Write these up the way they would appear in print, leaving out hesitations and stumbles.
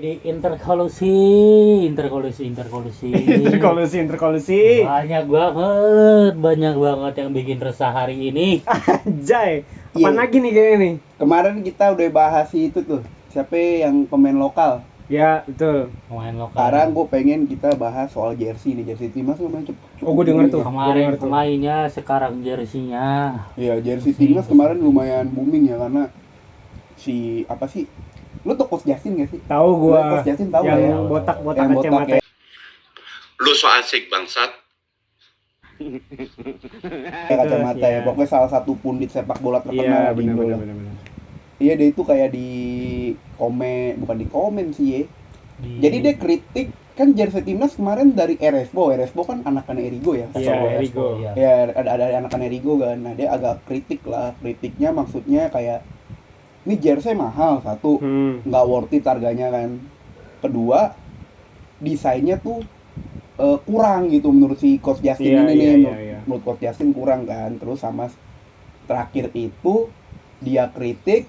di interkolusi. Interkolusi. Banyak banget yang bikin resah hari ini. Anjay. Apaan lagi nih kayaknya nih? Kemarin kita udah bahas itu tuh. Siapa yang pemain lokal? Ya, betul. Pemain lokal. Sekarang gue pengen kita bahas soal jersey nih, jersey timnas lumayan cukup. Oh, gue denger tuh. Kemarin pemainnya, sekarang jersinya. Iya, jersey timnas kemarin lumayan booming ya karena si apa sih? Lu tau Coach Justin gak sih? Tahu gua. Coach Justin tahu yang ya? botak-botak Yang botak kacamata. ya. Lu so asik bangsat. Kacamata ya. Pokoknya salah satu pundit sepak bola terkenal di Indo. Iya, dia itu kayak bukan di komen sih ya. Jadi dia kritik kan jersey timnas kemarin dari Eresbo kan anakan Erigo ya. Iya, Erigo. Ya ada anakan Erigo kan. Nah, dia agak kritik lah. Kritiknya maksudnya kayak ini jersey mahal, satu nggak worth it harganya kan. Kedua, desainnya tuh kurang gitu menurut si Coach Justin menurut Coach Justin kurang kan. Terus sama terakhir itu dia kritik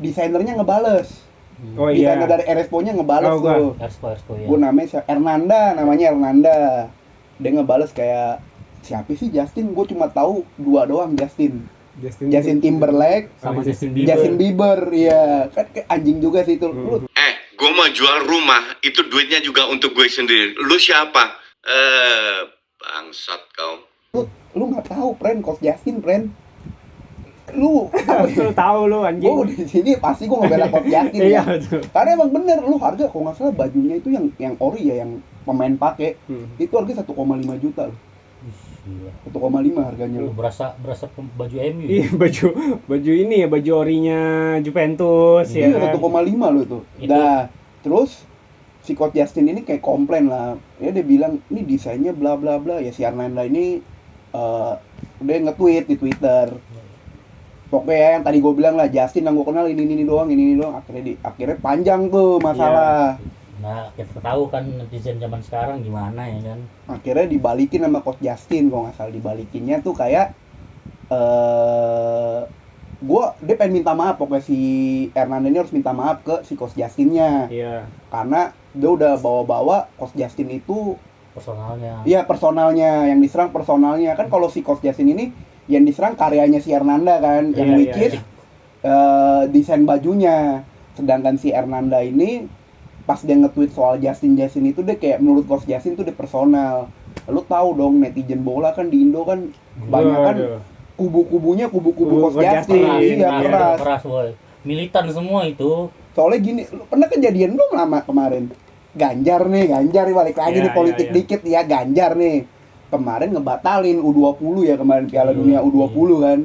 desainernya ngebales. Desainer dari Erespo-nya ngebales tuh. Erespo ya. Gue namanya Hernanda. Dia ngebales kayak siapa sih Justin? Gue cuma tahu dua doang Justin Timberlake sama Justin Bieber. Iya, kan kayak anjing juga sih itu. Gue mau jual rumah, itu duitnya juga untuk gue sendiri. Lu siapa? Bangsat kau. Lu nggak tahu, Coach Justin, Lu tahu lu anjing. Gue di sini pasti gue ngebela Coach Justin. Iya, ya. Karena emang bener, lu harga kalau nggak salah bajunya itu yang ori ya, yang pemain pakai. Itu harga 1,5 juta loh. 1,5 harganya lu. Berasa baju MU. Iya, baju ini ya, baju orinya Juventus ya. Iya, 1,5 loh tuh. Nah, terus si Coach Justin ini kayak komplain lah. Ya dia bilang, "Ini desainnya bla bla bla." Ya si Hernanda ini udah nge-tweet di Twitter. Pokoknya yang tadi gue bilang lah, Justin yang gue kenal ini doang. Akhirnya panjang tuh masalah. Nah, kita tahu kan netizen zaman sekarang gimana ya kan. Akhirnya dibalikin sama Coach Justin, kalau nggak salah dibalikinnya tuh kayak dia pengen minta maaf, pokoknya si Hernanda ini harus minta maaf ke si Coach Justinnya. Iya. Karena dia udah bawa Coach Justin itu personalnya. Iya, personalnya, yang diserang personalnya. Kan kalau si Coach Justin ini yang diserang karyanya si Hernanda kan, yang which is desain bajunya. Sedangkan si Hernanda ini pas dia nge-tweet soal Justin itu dia kayak menurut Coach Justin tuh dia personal. Lu tahu dong netizen bola kan di Indo kan banyak kan kubu-kubunya kubu Coach Justin. Iya, keras boy. Militan semua itu. Soalnya gini, lu pernah kejadian belum lama kemarin? Ganjar balik lagi nih politik dikit ya, Ganjar nih. Kemarin ngebatalin U20 ya, kemarin Piala Dunia U20 kan.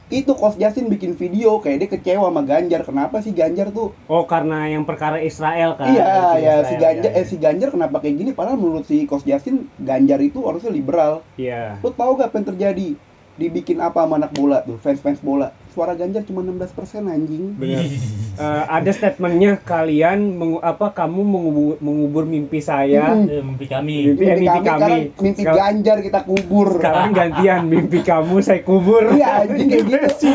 Itu Coach Justin bikin video kayak dia kecewa sama Ganjar. Kenapa sih Ganjar tuh? Oh, karena yang perkara Israel kan. Iya, si Ganjar kenapa kayak gini, padahal menurut si Coach Justin Ganjar itu harusnya liberal. Iya. Lu tahu gak apa yang terjadi? Dibikin apa sama anak bola tuh, fans bola. Suara Ganjar cuma 16% anjing. Benar. Ada statementnya, kalian kamu mengubur mimpi saya. Mimpi kami. Mimpi Ganjar kita kubur. Sekarang gantian, mimpi kamu saya kubur. Iya anjing kayak gitu.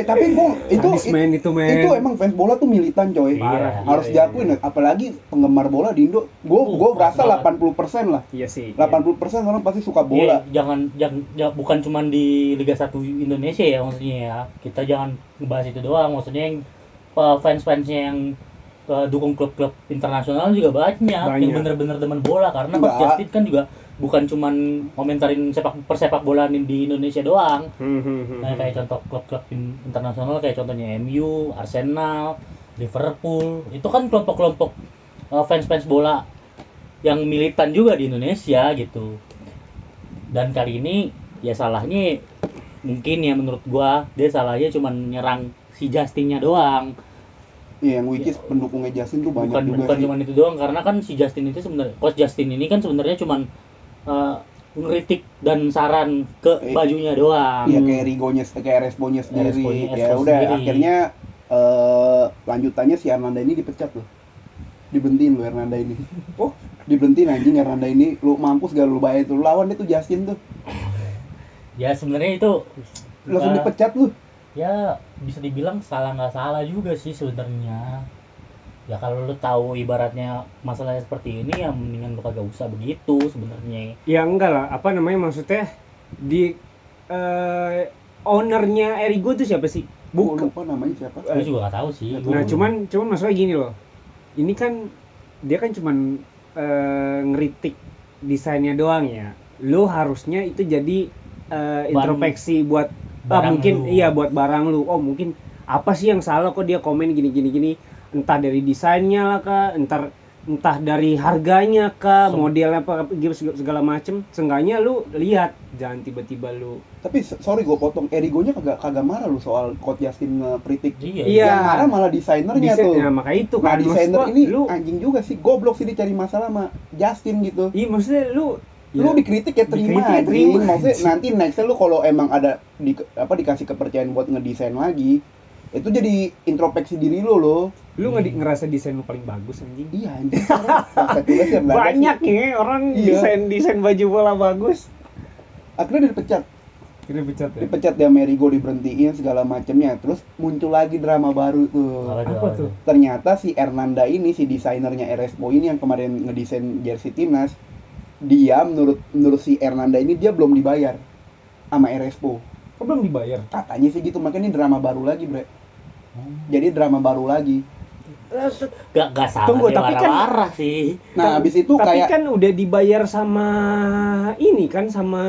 Tapi itu emang fans bola tuh militan coy. Harus diakuin. Apalagi penggemar bola di Indo. Gue berasa 80% lah. Iya sih. 80% orang pasti suka bola. Jangan bukan cuma di Liga 1 Indonesia ya maksudnya ya. Kita jangan ngebahas itu doang, maksudnya yang fans-fansnya yang dukung klub-klub internasional juga banyak yang bener-bener demen bola, karena Coach Justin kan juga bukan cuman komentarin persepak bolaan di Indonesia doang. Nah, kayak contoh klub-klub internasional kayak contohnya MU, Arsenal, Liverpool, itu kan kelompok-kelompok fans bola yang militan juga di Indonesia gitu. Dan kali ini ya salahnya mungkin ya menurut gua dia salahnya cuma nyerang si Justinnya doang. Iya, yang which is pendukungnya Justin tuh banyak juga. Bukan cuma itu doang, karena kan si Justin itu sebenarnya Coach Justin ini kan sebenarnya cuma ngeritik dan saran ke bajunya doang. Iya, kayak Responya sendiri. Ya udah akhirnya lanjutannya si Hernanda ini dipecat loh. Dibentiin lu Hernanda ini. Dibentiin anjing Hernanda ini. Lu mampus gak lu bayar itu. Lu lawan itu Justin tuh. Ya sebenarnya itu langsung dipecat lu. Ya bisa dibilang salah nggak salah juga sih sebenarnya. Ya kalau lu tahu ibaratnya masalahnya seperti ini ya mendingan lu kagak usah begitu sebenarnya. Ya enggak lah, apa namanya, maksudnya di ownernya Erigo tuh siapa sih? Gue lupa namanya siapa. Gue juga gak tahu sih. Nah, cuman masalah gini loh. Ini kan dia kan cuman ngeritik desainnya doang ya. Lu harusnya itu jadi introspeksi buat mungkin lu. iya buat barang lu. Oh, mungkin apa sih yang salah kok dia komen gini. Entah dari desainnya lah kah, entah dari harganya kah, modelnya apa segala macem. Seenggaknya lu lihat, jangan tiba-tiba lu. Tapi sorry gue potong, Erigonya kagak marah lu soal Coach Justin ngekritik. Iya. Yang marah malah desainernya tuh. Nah, makanya itu Nah, kan. desainer Maksud gua, ini lu anjing juga sih, goblok sih dia cari masalah sama Justin gitu. iya maksudnya lu Dikritik ya terima, dikritik ya terima. Maksudnya nanti nextnya lu kalau emang ada dikasih kepercayaan buat ngedesain lagi, itu jadi introspeksi diri lu loh. Lu ngerasa desain lu paling bagus anjing. Iya anjing. Sampai tulis ya Banyak ya orang Iya. desain baju bola bagus. Akhirnya dipecat. Dipecat ya. Dipecat dia Merigo, diberhentiin segala macemnya. Terus muncul lagi drama baru tuh. Apa tuh? Ternyata si Hernanda ini, si desainernya RSPO ini yang kemarin ngedesain jersey timnas, dia menurut si Hernanda ini dia belum dibayar sama RSPO. Kok belum dibayar? Katanya sih gitu, makanya ini drama baru lagi, Bre. Jadi drama baru lagi. Gak salah. Tunggu, dia tapi kan- marah-marah sih. Nah, habis itu Tapi kayak kan udah dibayar sama ini kan, sama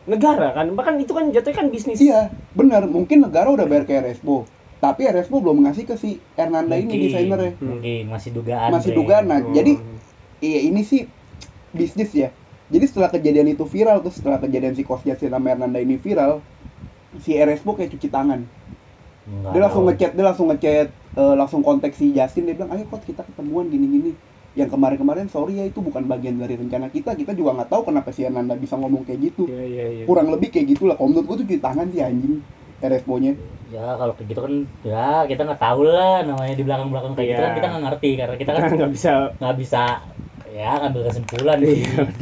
negara kan. Bahkan itu kan jatuhnya kan bisnis. iya, benar. Mungkin negara udah bayar ke RSPO. Tapi RSPO belum ngasih ke si Hernanda ini desainernya. Mungkin masih dugaan. Masih Bre. dugaan. Nah, jadi iya ini sih bisnis ya. Jadi setelah kejadian itu viral, terus setelah kejadian si Coach Justin sama Hernanda ini viral, si RSPO kayak cuci tangan. Enggak Dia langsung tahu. ngechat, langsung kontak si Justin, dia bilang, ayo Coach kita ketemuan gini-gini. Yang kemarin-kemarin sorry ya itu bukan bagian dari rencana kita juga nggak tahu kenapa si Hernanda bisa ngomong kayak gitu. Iya. Kurang lebih kayak gitulah. Kalau menurut gua tuh cuci tangan sih anjing RSPO-nya. Ya kalau kayak gitu kan ya kita nggak tahu lah namanya di belakang-belakang kayak gitu Iya. kan kita nggak ngerti karena kita kan nggak bisa. nggak bisa ya ngambil kesimpulan sih.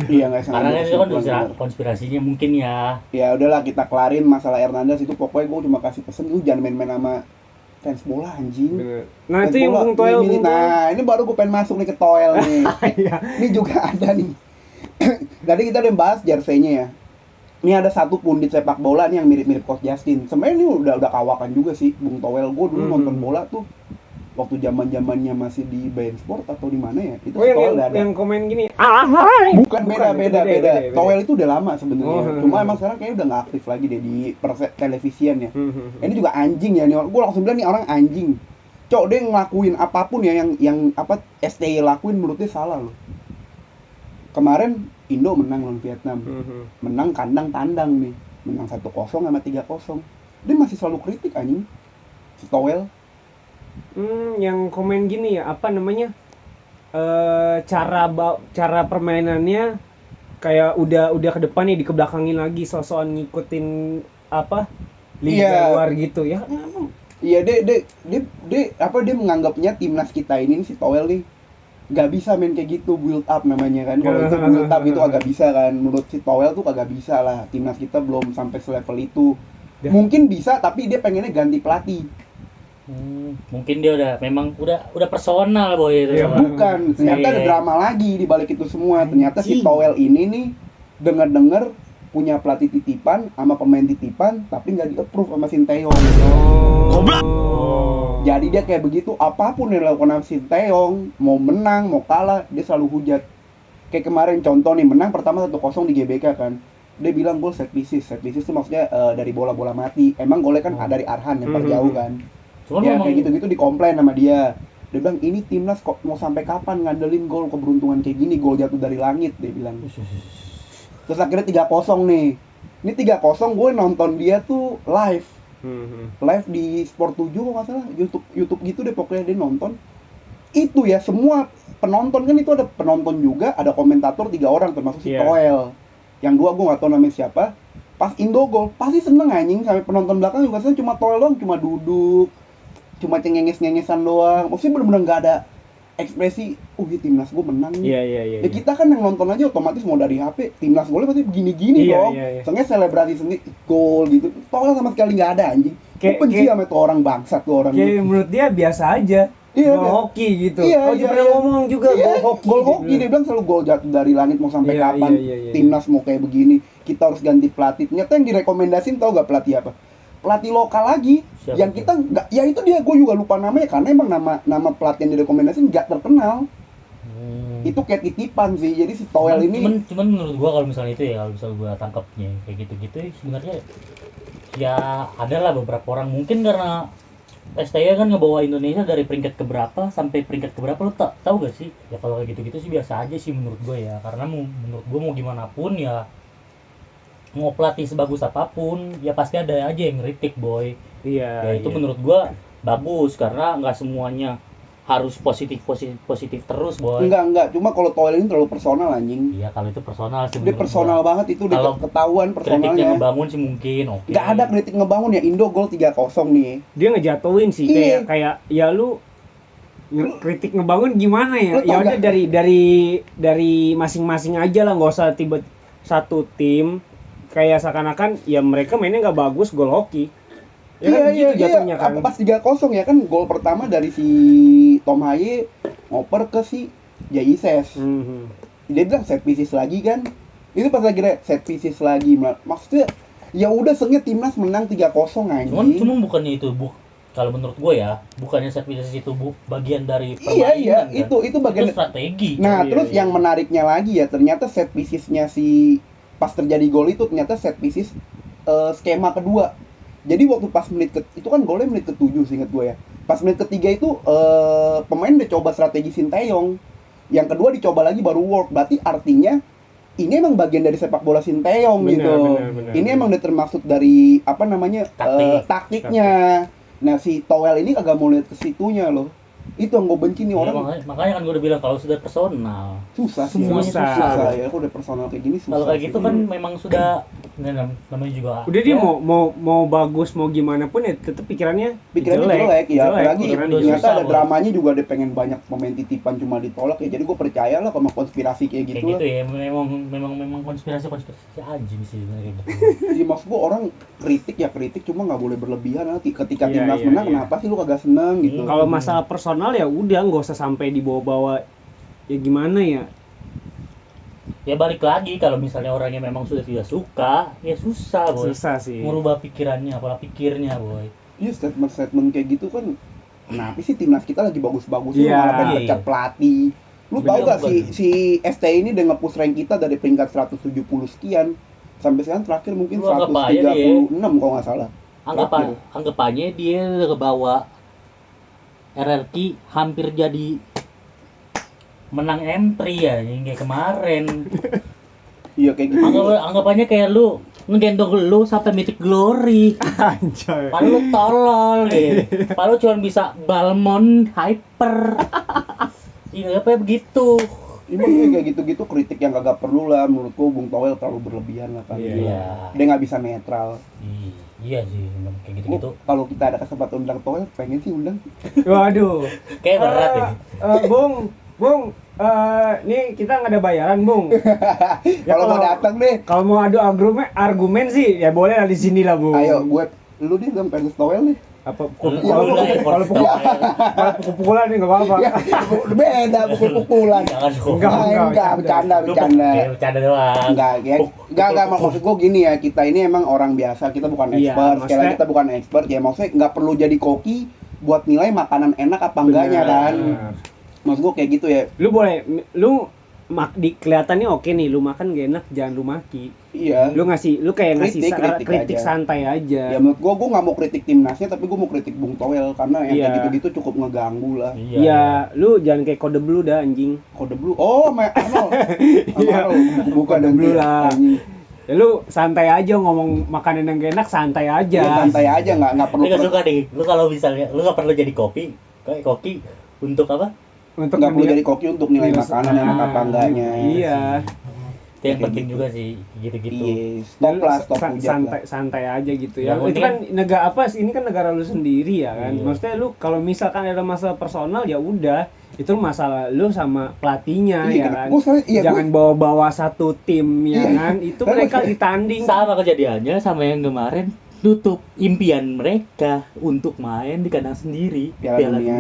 Iya nggak Karena sengaja itu kan kesimpulan. konspirasinya mungkin ya. Ya udahlah kita kelarin masalah Hernandez itu, pokoknya gua cuma kasih pesen lu jangan main-main sama fans bola anjing. Bener. Nah, Fans itu yang bola, Bung Toel. ini, nah ini baru gue pengen masuk nih ke Toel nih. Iya. Ini juga ada nih. Tadi kita udah bahas jersey-nya ya. Ini ada satu pundit sepak bola nih yang mirip-mirip Coach Justin. Sebenarnya ini udah kawakan juga sih Bung Toel. Gue dulu nonton bola tuh waktu zaman-zamannya masih di Bein Sport atau di mana ya? Itu Oh, Toel udah ada. yang komen gini. Bukan, beda. beda. Toel itu udah lama sebenarnya. Oh. Cuma emang sekarang kayaknya udah nggak aktif lagi deh di televisian ya. Ini juga anjing ya nih. Gue langsung bilang nih orang anjing. Cok, dia ngelakuin apapun ya yang apa STY lakuin menurut dia salah loh. Kemarin Indo menang lawan Vietnam. Menang kandang tandang nih. Menang 1-0 sama 3-0. Dia masih selalu kritik anjing. Si Toel. Yang komen gini ya, apa namanya? Cara permainannya kayak udah ke depan nih, dikebelakangin lagi, sosokan ngikutin apa? Liga Iya. luar gitu ya. Iya, dia menganggapnya timnas kita ini si Toel nih nggak bisa main kayak gitu, build up namanya kan. Kalau itu build up itu agak bisa kan. Menurut si Toel tuh kagak bisa lah. Timnas kita belum sampai selevel itu. Mungkin bisa tapi dia pengennya ganti pelatih. Mungkin dia memang udah personal boy itu. Iya, sama. Bukan, ternyata ada Iya. drama lagi di balik itu semua. Ternyata si Toel ini nih dengar-dengar punya pelatih titipan sama pemain titipan tapi nggak di-approve sama Sinteyong. Jadi dia kayak begitu, apapun yang dilakukan sama Sinteyong, mau menang, mau kalah, dia selalu hujat. Kayak kemarin contoh nih, menang pertama 1-0 di GBK kan. Dia bilang gol set pieces. Set pieces itu maksudnya dari bola-bola mati. Emang golnya kan dari Arhan yang jauh kan. Cuman Ya memang kayak gitu-gitu dikomplain sama dia. Dia bilang ini timnas kok mau sampai kapan ngandelin gol keberuntungan kayak gini, gol jatuh dari langit, dia bilang. Terus akhirnya 3-0 nih. Ini 3-0 gue nonton dia tuh live. Live di Sport 7 kok nggak salah, YouTube gitu deh pokoknya dia nonton. Itu ya semua penonton kan, itu ada penonton juga, ada komentator 3 orang termasuk si Toel. Yang 2 gue nggak tahu namanya siapa. Pas Indo gol pasti seneng anjing, sampai penonton belakang juga seneng, cuma Toel doang cuma duduk, cuma cengenges-cengengesan doang. Maksudnya bener-bener nggak ada ekspresi, timnas gue menang nih. Iya. Ya kita kan yang nonton aja otomatis mau dari HP, timnas golnya pasti begini-gini Iya, dong. iya. Soalnya selebrasi sendiri gol gitu. Toel sama sekali nggak ada anjing. Gue benci sama tuh orang bangsat tuh orang. Kayak menurut dia biasa aja. Iya, gol iya. hoki gitu. Iya, Oh, iya, pernah iya. ngomong juga Iya, gol hoki. gol hoki dia bilang selalu gol jatuh dari langit mau sampai Iya, kapan. iya. Timnas mau kayak begini, kita harus ganti pelatih. Ternyata yang direkomendasin tau gak pelatih apa? Pelatih lokal lagi. Siapa yang itu? kita nggak, ya itu dia, gue juga lupa namanya karena emang nama pelatih yang direkomendasin nggak terkenal. Itu kayak titipan sih. Jadi si Toel ini cuman menurut gua kalau misalnya itu ya, kalau misalnya gua tangkapnya kayak gitu-gitu sebenarnya ya ada lah beberapa orang mungkin karena STY kan ngebawa Indonesia dari peringkat keberapa sampai peringkat keberapa, lo tahu gak sih? Ya kalau kayak gitu-gitu sih biasa aja sih menurut gua ya, karena menurut gua mau gimana pun ya, mau pelatih sebagus apapun ya pasti ada aja yang kritik boy. Iya. Ya itu menurut gua bagus karena nggak semuanya harus positif terus boy. enggak, cuma kalau Toel ini terlalu personal anjing. Iya kalau itu personal sih Dia menurut personal gua. banget, itu udah Kalau ketahuan Kritiknya personalnya. ngebangun sih mungkin oke. Nggak ada kritik ngebangun ya, Indo gol 3-0 nih. Dia ngejatuhin sih Iya. kayak ya lu kritik ngebangun gimana ya? Lu tau Ya udah nggak? dari masing-masing aja lah, nggak usah tiba satu tim kayak seakan-akan ya mereka mainnya nggak bagus gol hoki. Ya kan gitu jatuhnya kan. Pas 3-0 ya kan, gol pertama dari si Tom Haye ngoper ke si Jaises. Mhm. Dia bilang set pieces lagi kan. Itu pas lagi set pieces lagi. Maksudnya ya udah sengit timnas menang 3-0 anjing. Cuman bukannya itu kalau menurut gue ya, bukannya set pieces itu bagian dari Iya, permainan kan? itu bagian. Itu strategi. Nah, Iya, terus iya. yang menariknya lagi ya, ternyata set piecesnya si pas terjadi gol itu ternyata set pieces skema kedua. Jadi waktu pas itu kan golnya menit ke-7 seingat gue ya. Pas menit ke-3 itu pemain udah coba strategi Sinteyong. Yang kedua dicoba lagi baru work. Berarti artinya ini emang bagian dari sepak bola Sinteyong Benar, gitu. benar, Ini benar. emang udah termasuk dari apa namanya taktiknya. Nah si Toel ini kagak mau lihat ke situnya loh. Itu yang gue benci nih Iya, orang. makanya kan gue udah bilang kalau sudah personal. Susah sih. Semuanya susah. Ya aku udah personal kayak gini susah. Kalau kayak sih. gitu kan memang sudah namanya juga. Udah dia ya, mau bagus mau gimana pun ya tetap pikirannya jelek ya, apalagi pikirannya ternyata susah, ada Bos. dramanya juga, dia pengen banyak pemain titipan cuma ditolak ya. Jadi gue percaya lah sama konspirasi kayak kayak gitu gitu lah. ya, memang konspirasi anjing sih sebenarnya kayak gitu. Jadi maksud gue orang kritik cuma nggak boleh berlebihan nanti. Ketika Iya, timnas iya, menang, iya. kenapa sih lu kagak seneng gitu? Kalau masalah personal ya udah nggak usah sampai dibawa-bawa, ya gimana ya. Ya balik lagi kalau misalnya orangnya memang sudah tidak suka, ya susah boy. Susah sih. Merubah pikirannya, pola pikirnya boy. Iya, statement kayak gitu kan. Kenapa sih timnas kita lagi bagus-bagusnya Iya. malah pengen pecat pelatih? Lu tahu Bener, gak bukan? si ST ini udah nge-push rank kita dari peringkat 170 sekian sampai sekarang terakhir mungkin Lu anggap aja dia. 136 kalau nggak salah. Terakhir. Anggap aja dia udah kebawa RRQ hampir jadi menang M3 ya, yang kayak kemarin. Iya kayak gitu. Anggapannya kayak lu ngegendong lu sampai Mythic Glory. Anjay. Padahal lu tolol gitu. Padahal cuma bisa Balmond Hyper. Iya apa begitu. Ini kayak gitu-gitu kritik yang kagak perlu lah menurut gua. Bung Toel terlalu berlebihan lah kan. Iya. Dia nggak bisa netral. Iya sih, memang kayak gitu-gitu. Kalau kita ada kesempatan undang Toel, pengen sih undang. Waduh. Kayak berat ya. Bung, nih kita nggak ada bayaran, Bung. Ya, Kalau mau datang deh, Kalau mau adu argumen sih ya boleh lah di sini lah, Bung. ayo gue lu deh dong pengen Toel nih. Apa Kalau pukul-pukulan nih nggak apa-apa. Ya, beda pukul-pukulan. Jangan dong. Enggak, bercanda. Bercanda doang. Enggak, maksud gue gini ya, kita ini emang orang biasa, kita bukan Iya, expert. Sekali lagi maksudnya- kita bukan expert ya, maksudnya nggak perlu jadi koki buat nilai makanan enak apa enggaknya kan. Maksud gue kayak gitu ya. Lu boleh, kelihatannya oke nih, lu makan gak enak jangan lu maki. Iya. Lu kayak ngasih kritik aja. santai aja. Ya menurut gue nggak mau kritik timnasnya, tapi gue mau kritik Bung Toel karena yang Iya. kayak gitu-gitu cukup ngeganggu lah. Iya, lu jangan kayak kode blue dah anjing. Kode blue, oh, Arnold. Iya. Bukan Kode yang blue dia, lah. anjing. Ya lu santai aja ngomong makanan yang gak enak, santai Lu aja. santai aja, nggak perlu. Lu gak suka deh, lu kalau misalnya lu gak perlu jadi koki untuk apa? Untuk Nggak perlu menilai- jadi koki untuk nilai makanan enak apa enggaknya. Iya. Itu yang Kayak penting gitu. juga sih, gitu-gitu. Iya, stop lah, stop hujat lah. santai aja gitu Ya, ya. Itu penting kan negara apa? Ini kan negara lu sendiri ya kan. Iya. Maksudnya lu kalau misalkan ada masalah personal ya udah, itu masalah lu sama pelatihnya Iya, ya kan? kan. Jangan Gua- bawa-bawa satu tim ya Iya. kan. Itu Kan mereka maksudnya- ditanding. Sama kejadiannya sama yang kemarin tutup impian mereka untuk main di kandang sendiri Piala Dunia.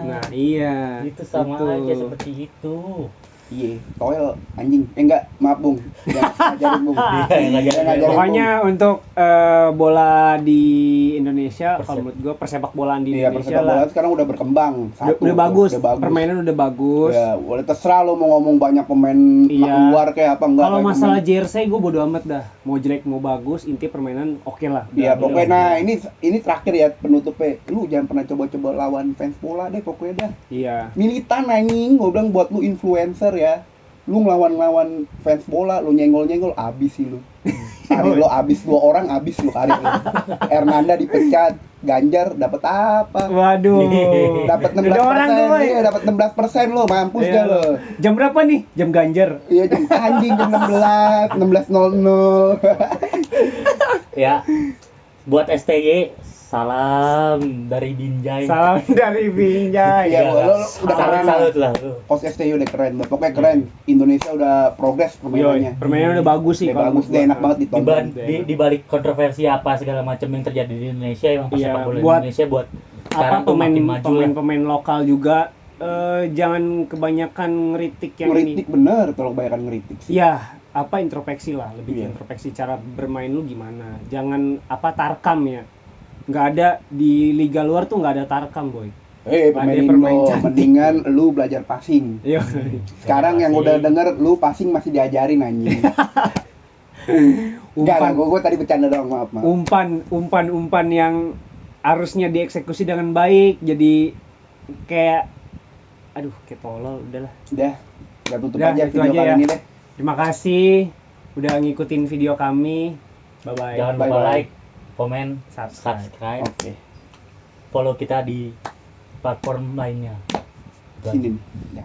Nah, iya. Itu sama Itu. aja seperti itu. Iya, toel anjing. Enggak, maaf Bung. Jangan ngajarin Bung. Iya, yang ngajarin. Jangan ngajarin, Pokoknya untuk bola di Indonesia, Persep- kalau menurut gua persepak bolaan di Iya, Indonesia persepak bola lah. sekarang udah berkembang. Udah bagus. Udah bagus. Permainan udah bagus. Ya, boleh terserah lo mau ngomong banyak pemain Iya. luar kayak apa enggak. Kalau kayak masalah pemain- jersey gue bodo amat dah. Mau jelek mau bagus, inti permainan oke lah. Iya, Udah, pokoknya udah. nah ini terakhir ya penutupnya. Lu jangan pernah coba-coba lawan fans bola deh pokoknya dah. Iya. Militan anjing, gue bilang buat lu influencer ya. Lu ngelawan-lawan fans bola, lu nyenggol-nyenggol abis sih lu. Karir lo abis, 2 orang abis lu karir lu. Hernanda dipecat, Ganjar dapat apa? Waduh. Dapat 16%. Udah orang tuh, boy. Iya, dapat 16% lo, mampus Iya. dah lo. Jam berapa nih? Jam ganjar. Iya, jam anjing jam 16.00. Ya. Buat STY, salam dari Binjai. Salam dari Binjai. Iya, lo udah keren lah. salut lah lu. Pos STU udah keren, pokoknya keren. Indonesia udah progres permainannya. Permainan udah bagus sih Udah bagus, menurut deh, gua. enak banget ditonton. Di balik kontroversi apa segala macam yang terjadi di Indonesia, emang Iya, sepak bola buat Indonesia buat Apa sekarang tuh makin maju lah. pemain lokal juga jangan kebanyakan ngeritik yang Ngeritik ini. bener, kalau kebanyakan ngeritik sih. Ya, apa introspeksi lah, lebih ke Iya. introspeksi cara bermain lu gimana. Jangan apa tarkam ya. Nggak ada di liga luar tuh nggak ada tarkam, boy. Pemain pemain Indo, cantik. mendingan lu belajar passing. Iya. Sekarang yang Passing. udah denger lu passing masih diajarin anjing. Enggak, gue tadi bercanda doang, maaf. umpan yang harusnya dieksekusi dengan baik jadi kayak aduh kayak tolol. Udahlah, Udah, tutup Udah, aja itu video aja kali ya. ini deh. terima kasih udah ngikutin video kami. Bye bye. Jangan lupa Bye-bye. like, komen, Subscribe. subscribe, Oke, follow kita di platform lainnya. sini nih. Ya.